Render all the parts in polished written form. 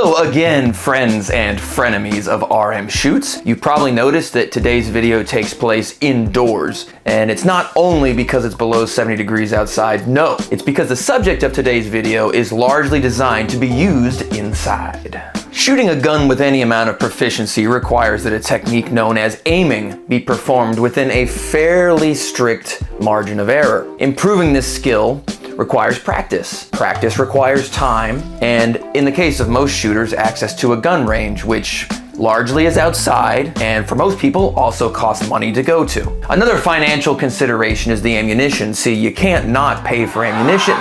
Hello again, friends and frenemies of RM Shoots. You've probably noticed that today's video takes place indoors, and it's not only because it's below 70 degrees outside, no, it's because the subject of today's video is largely designed to be used inside. Shooting a gun with any amount of proficiency requires that a technique known as aiming be performed within a fairly strict margin of error. Improving this skill requires practice. Practice requires time, and in the case of most shooters, access to a gun range, which largely is outside, and for most people also costs money to go to. Another financial consideration is the ammunition. See, you can't not pay for ammunition.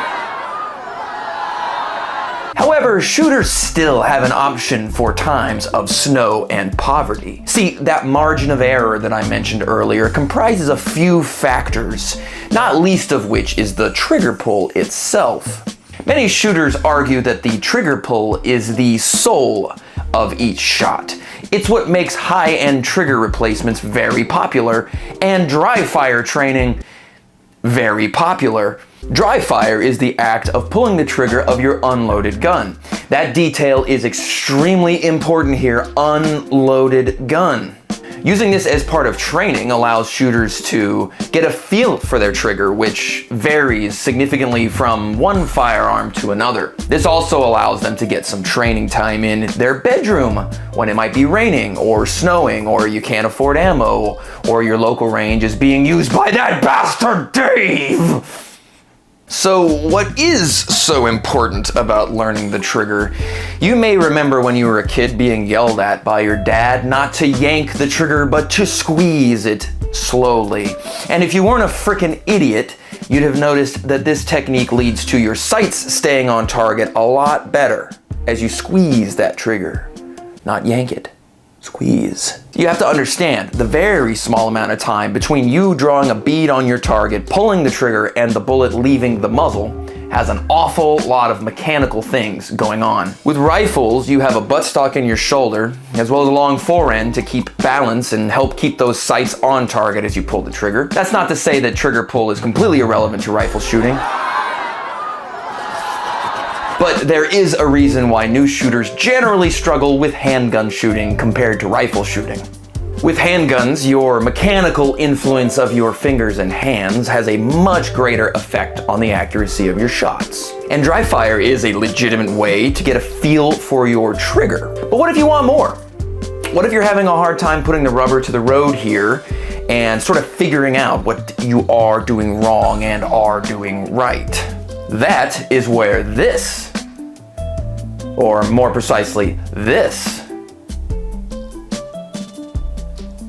However, shooters still have an option for times of snow and poverty. See, that margin of error that I mentioned earlier comprises a few factors, not least of which is the trigger pull itself. Many shooters argue that the trigger pull is the soul of each shot. It's what makes high-end trigger replacements very popular, and dry fire training very popular. Dry fire is the act of pulling the trigger of your unloaded gun. That detail is extremely important here, unloaded gun. Using this as part of training allows shooters to get a feel for their trigger, which varies significantly from one firearm to another. This also allows them to get some training time in their bedroom when it might be raining or snowing, or you can't afford ammo, or your local range is being used by that bastard Dave. So what is so important about learning the trigger? You may remember when you were a kid being yelled at by your dad not to yank the trigger but to squeeze it slowly. And if you weren't a frickin' idiot, you'd have noticed that this technique leads to your sights staying on target a lot better as you squeeze that trigger, not yank it. Squeeze. You have to understand the very small amount of time between you drawing a bead on your target, pulling the trigger, and the bullet leaving the muzzle has an awful lot of mechanical things going on. With rifles, you have a buttstock in your shoulder, as well as a long forend to keep balance and help keep those sights on target as you pull the trigger. That's not to say that trigger pull is completely irrelevant to rifle shooting. But there is a reason why new shooters generally struggle with handgun shooting compared to rifle shooting. With handguns, your mechanical influence of your fingers and hands has a much greater effect on the accuracy of your shots. And dry fire is a legitimate way to get a feel for your trigger. But what if you want more? What if you're having a hard time putting the rubber to the road here and sort of figuring out what you are doing wrong and are doing right? That is where this, or more precisely, this,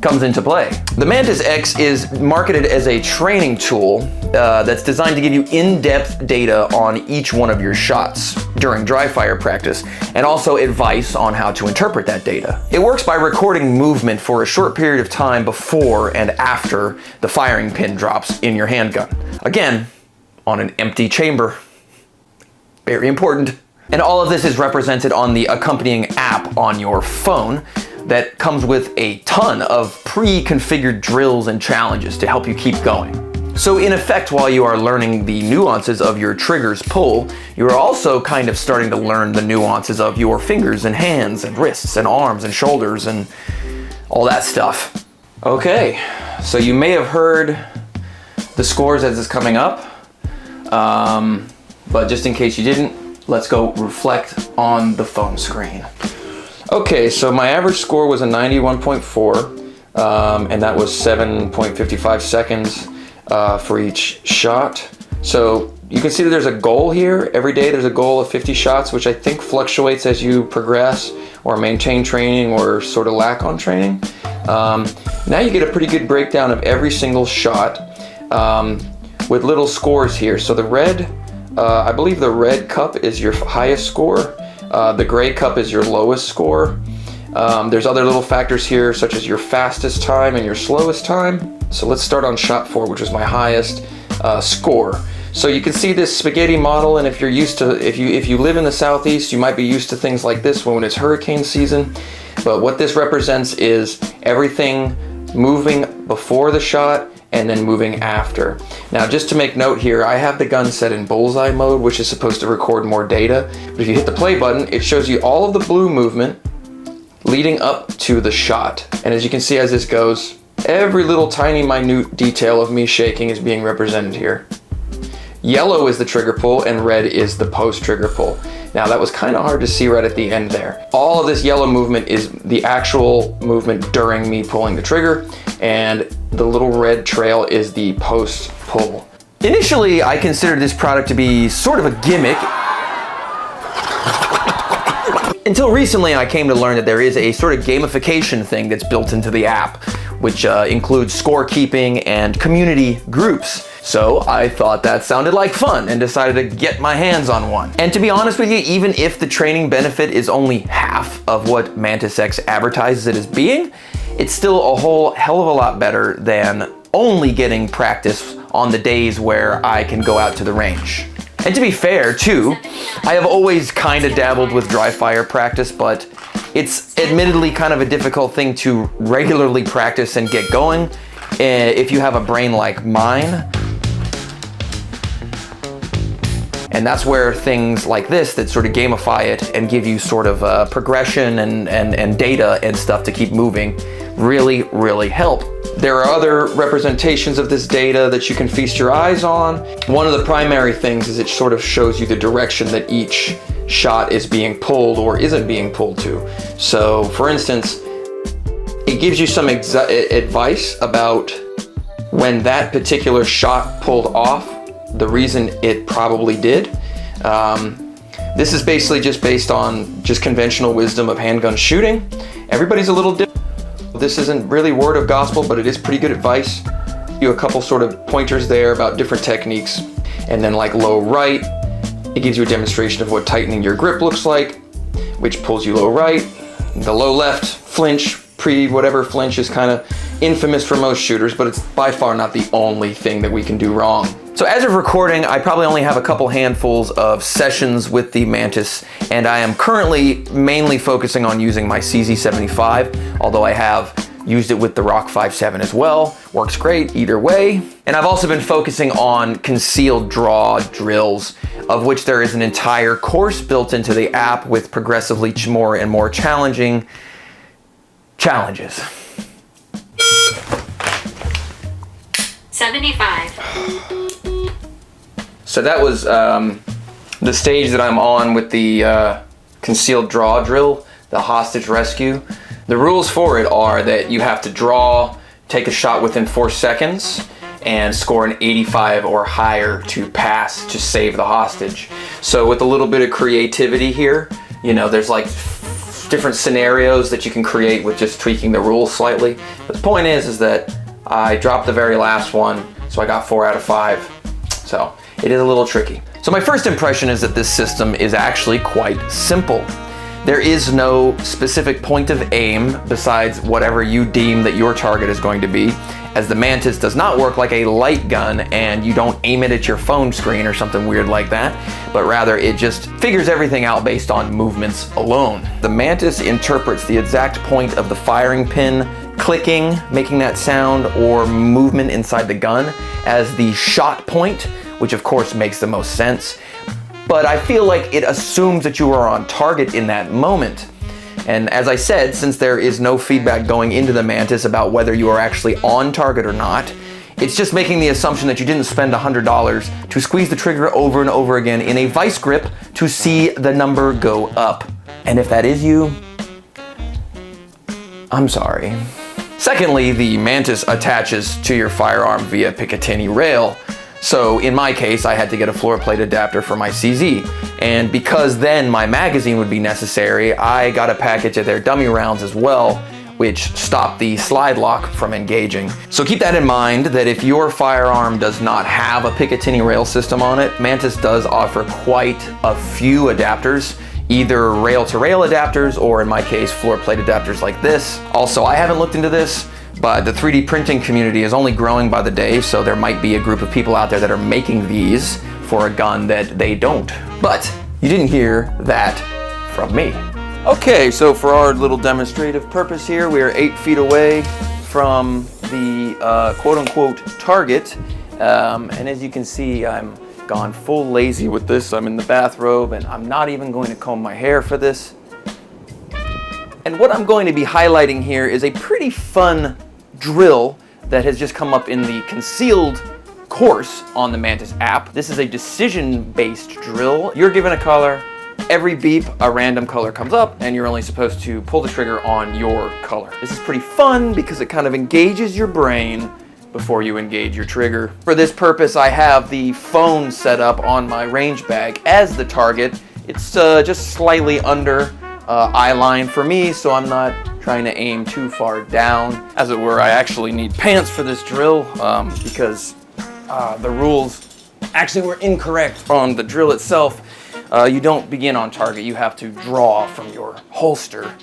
comes into play. The Mantis X is marketed as a training tool that's designed to give you in-depth data on each one of your shots during dry fire practice, and also advice on how to interpret that data. It works by recording movement for a short period of time before and after the firing pin drops in your handgun. Again, on an empty chamber. Very important. And all of this is represented on the accompanying app on your phone that comes with a ton of pre-configured drills and challenges to help you keep going. So in effect, while you are learning the nuances of your trigger's pull, you are also kind of starting to learn the nuances of your fingers and hands and wrists and arms and shoulders and all that stuff. Okay, so you may have heard the scores as it's coming up. But just in case you didn't, let's go reflect on the phone screen. Okay, so my average score was a 91.4, and that was 7.55 seconds for each shot. So you can see that there's a goal here. Every day there's a goal of 50 shots, which I think fluctuates as you progress or maintain training or sort of lack on training. Now you get a pretty good breakdown of every single shot with little scores here. So the red, I believe the red cup is your highest score. The gray cup is your lowest score. There's other little factors here, such as your fastest time and your slowest time. So let's start on shot 4, which was my highest score. So you can see this spaghetti model, and if you're used to, if you live in the Southeast, you might be used to things like this when it's hurricane season. But what this represents is everything moving before the shot and then moving after. Now, just to make note here, I have the gun set in bullseye mode, which is supposed to record more data. But if you hit the play button, it shows you all of the blue movement leading up to the shot. And as you can see as this goes, every little tiny minute detail of me shaking is being represented here. Yellow is the trigger pull and red is the post trigger pull. Now that was kind of hard to see right at the end there. All of this yellow movement is the actual movement during me pulling the trigger, and the little red trail is the post pull. Initially, I considered this product to be sort of a gimmick. Until recently, I came to learn that there is a sort of gamification thing that's built into the app, which includes scorekeeping and community groups. So I thought that sounded like fun and decided to get my hands on one. And to be honest with you, even if the training benefit is only half of what MantisX advertises it as being, it's still a whole hell of a lot better than only getting practice on the days where I can go out to the range. And to be fair too, I have always kind of dabbled with dry fire practice, but it's admittedly kind of a difficult thing to regularly practice and get going if you have a brain like mine. And that's where things like this that sort of gamify it and give you sort of progression and data and stuff to keep moving really, really help. There are other representations of this data that you can feast your eyes on. One of the primary things is it sort of shows you the direction that each shot is being pulled or isn't being pulled to. So for instance, it gives you some advice about when that particular shot pulled off, the reason it probably did. This is basically just based on just conventional wisdom of handgun shooting. Everybody's a little different. This isn't really word of gospel, but it is pretty good advice. You a couple sort of pointers there about different techniques. And then like low right, it gives you a demonstration of what tightening your grip looks like, which pulls you low right. The low left, flinch, whatever flinch is kind of infamous for most shooters, but it's by far not the only thing that we can do wrong. So as of recording, I probably only have a couple handfuls of sessions with the Mantis, and I am currently mainly focusing on using my CZ75, although I have used it with the Rock 5.7 as well. Works great either way. And I've also been focusing on concealed draw drills, of which there is an entire course built into the app with progressively more and more challenging challenges. 75. So that was the stage that I'm on with the concealed draw drill, the hostage rescue. The rules for it are that you have to draw, take a shot within 4 seconds, and score an 85 or higher to pass to save the hostage. So with a little bit of creativity here, you know, there's like different scenarios that you can create with just tweaking the rules slightly. But the point is that I dropped the very last one, so I got 4 out of 5. So it is a little tricky. So my first impression is that this system is actually quite simple. There is no specific point of aim besides whatever you deem that your target is going to be, as the Mantis does not work like a light gun and you don't aim it at your phone screen or something weird like that, but rather it just figures everything out based on movements alone. The Mantis interprets the exact point of the firing pin clicking, making that sound, or movement inside the gun as the shot point, which of course makes the most sense. But I feel like it assumes that you are on target in that moment. And as I said, since there is no feedback going into the Mantis about whether you are actually on target or not, it's just making the assumption that you didn't spend $100 to squeeze the trigger over and over again in a vice grip to see the number go up. And if that is you, I'm sorry. Secondly, the Mantis attaches to your firearm via Picatinny rail. So in my case, I had to get a floor plate adapter for my CZ. And because then my magazine would be necessary, I got a package of their dummy rounds as well, which stopped the slide lock from engaging. So keep that in mind, that if your firearm does not have a Picatinny rail system on it, Mantis does offer quite a few adapters, either rail-to-rail adapters or in my case, floor plate adapters like this. Also, I haven't looked into this, but the 3D printing community is only growing by the day, so there might be a group of people out there that are making these for a gun that they don't. But you didn't hear that from me. Okay, so for our little demonstrative purpose here, we are 8 feet away from the quote-unquote target. And as you can see, I'm gone full lazy with this. I'm in the bathrobe and I'm not even going to comb my hair for this. And what I'm going to be highlighting here is a pretty fun drill that has just come up in the concealed course on the Mantis app. This is a decision-based drill. You're given a color. Every beep, a random color comes up, and you're only supposed to pull the trigger on your color. This is pretty fun because it kind of engages your brain before you engage your trigger. For this purpose, I have the phone set up on my range bag as the target. It's just slightly under eye line for me, so I'm not trying to aim too far down. As it were, I actually need pants for this drill because the rules actually were incorrect on the drill itself. You don't begin on target, you have to draw from your holster.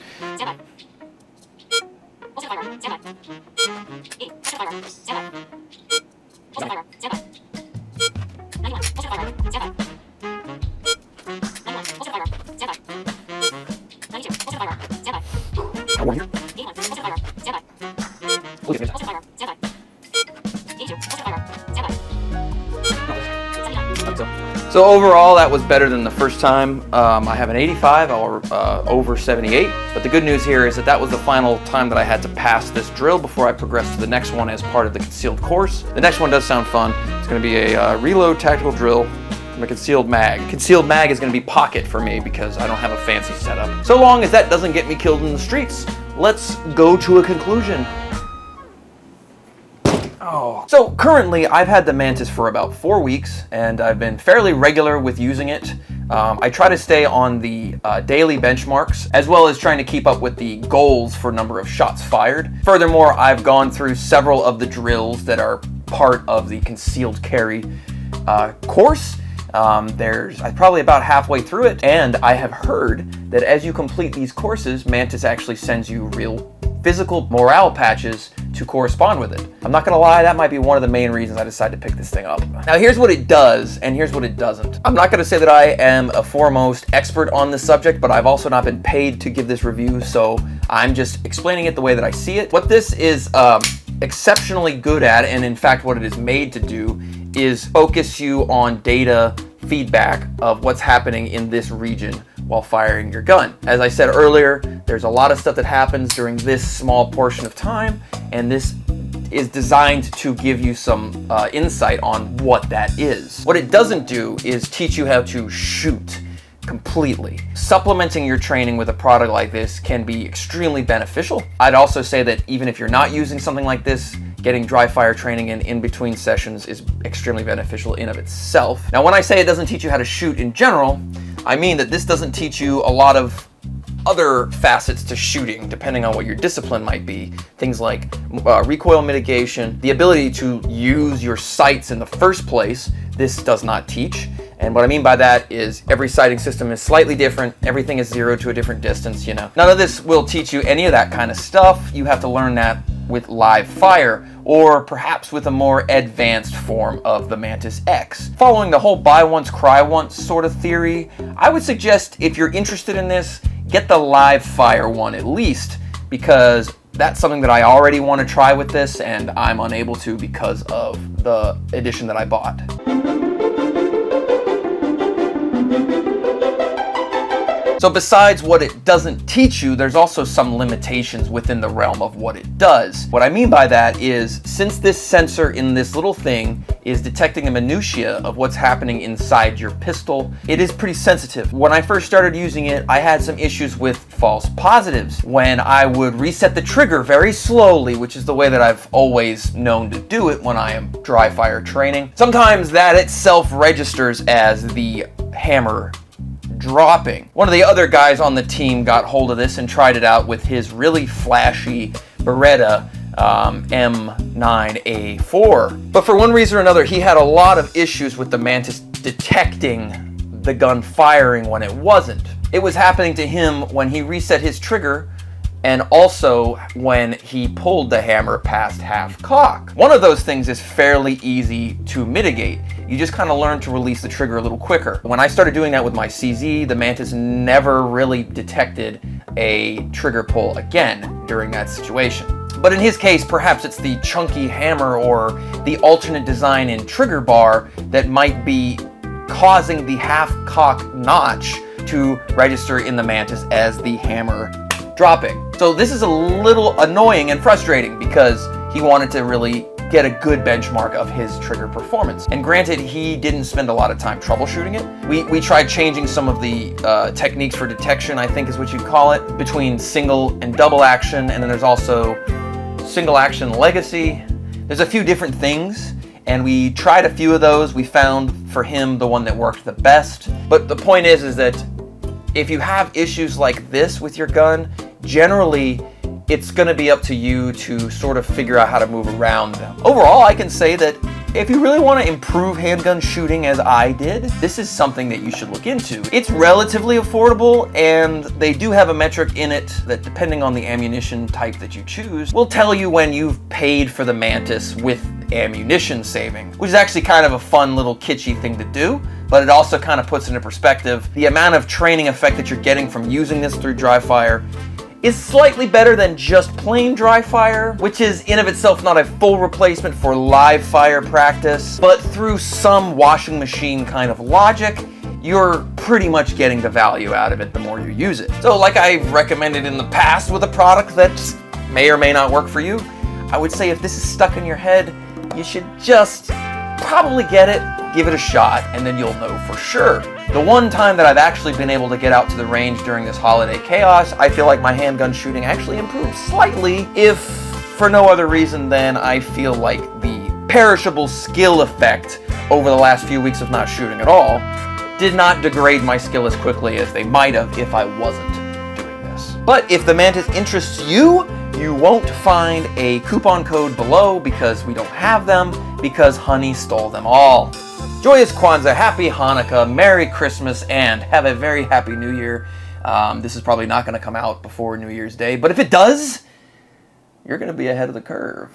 So overall, that was better than the first time. I have an 85 or over 78, but the good news here is that that was the final time that I had to pass this drill before I progressed to the next one as part of the concealed course. The next one does sound fun. It's going to be a reload tactical drill from a concealed mag. Concealed mag is going to be pocket for me because I don't have a fancy setup. So long as that doesn't get me killed in the streets, let's go to a conclusion. Oh. So currently I've had the Mantis for about 4 weeks and I've been fairly regular with using it. I try to stay on the daily benchmarks as well as trying to keep up with the goals for number of shots fired. Furthermore, I've gone through several of the drills that are part of the concealed carry course. I'm probably about halfway through it, and I have heard that as you complete these courses, Mantis actually sends you real physical morale patches to correspond with it. I'm not gonna lie, that might be one of the main reasons I decided to pick this thing up. Now here's what it does, and here's what it doesn't. I'm not gonna say that I am a foremost expert on this subject, but I've also not been paid to give this review, so I'm just explaining it the way that I see it. What this is exceptionally good at, and in fact what it is made to do, is focus you on data feedback of what's happening in this region while firing your gun. As I said earlier, there's a lot of stuff that happens during this small portion of time, and this is designed to give you some insight on what that is. What it doesn't do is teach you how to shoot completely. Supplementing your training with a product like this can be extremely beneficial. I'd also say that even if you're not using something like this, getting dry fire training in between sessions is extremely beneficial in of itself. Now, when I say it doesn't teach you how to shoot in general, I mean that this doesn't teach you a lot of other facets to shooting, depending on what your discipline might be. Things like recoil mitigation, the ability to use your sights in the first place, this does not teach. And what I mean by that is every sighting system is slightly different. Everything is 0 to a different distance, you know. None of this will teach you any of that kind of stuff. You have to learn that with live fire, or perhaps with a more advanced form of the Mantis X. Following the whole buy once, cry once sort of theory, I would suggest if you're interested in this, get the live fire one at least, because that's something that I already want to try with this, and I'm unable to because of the edition that I bought. So besides what it doesn't teach you, there's also some limitations within the realm of what it does. What I mean by that is, since this sensor in this little thing is detecting the minutiae of what's happening inside your pistol, it is pretty sensitive. When I first started using it, I had some issues with false positives. When I would reset the trigger very slowly, which is the way that I've always known to do it when I am dry fire training, sometimes that itself registers as the hammer dropping. One of the other guys on the team got hold of this and tried it out with his really flashy Beretta M9A4. But for one reason or another, he had a lot of issues with the Mantis detecting the gun firing when it wasn't. It was happening to him when he reset his trigger, and also when he pulled the hammer past half cock. One of those things is fairly easy to mitigate. You just kind of learn to release the trigger a little quicker. When I started doing that with my CZ, the Mantis never really detected a trigger pull again. during that situation. But in his case, perhaps it's the chunky hammer or the alternate design in trigger bar that might be causing the half-cock notch to register in the Mantis as the hammer dropping. So this is a little annoying and frustrating because he wanted to really get a good benchmark of his trigger performance. And granted, he didn't spend a lot of time troubleshooting it. We tried changing some of the techniques for detection, I think is what you'd call it, between single and double action, and then there's also single action legacy. There's a few different things, and we tried a few of those. We found for him the one that worked the best. But the point is that if you have issues like this with your gun, generally it's going to be up to you to sort of figure out how to move around them. Overall, I can say that if you really want to improve handgun shooting as I did, this is something that you should look into. It's relatively affordable, and they do have a metric in it that, depending on the ammunition type that you choose, will tell you when you've paid for the Mantis with ammunition saving, which is actually kind of a fun little kitschy thing to do, but it also kind of puts into perspective the amount of training effect that you're getting from using this through dry fire is slightly better than just plain dry fire, which is in of itself not a full replacement for live fire practice, but through some washing machine kind of logic, you're pretty much getting the value out of it the more you use it. So like I've recommended in the past with a product that may or may not work for you, I would say if this is stuck in your head, you should just probably get it, give it a shot, and then you'll know for sure. The one time that I've actually been able to get out to the range during this holiday chaos, I feel like my handgun shooting actually improved slightly, if for no other reason than I feel like the perishable skill effect over the last few weeks of not shooting at all did not degrade my skill as quickly as they might have if I wasn't doing this. But if the Mantis interests you, you won't find a coupon code below because we don't have them, because Honey stole them all. Joyous Kwanzaa, Happy Hanukkah, Merry Christmas, and have a very Happy New Year. This is probably not going to come out before New Year's Day, but if it does, you're going to be ahead of the curve.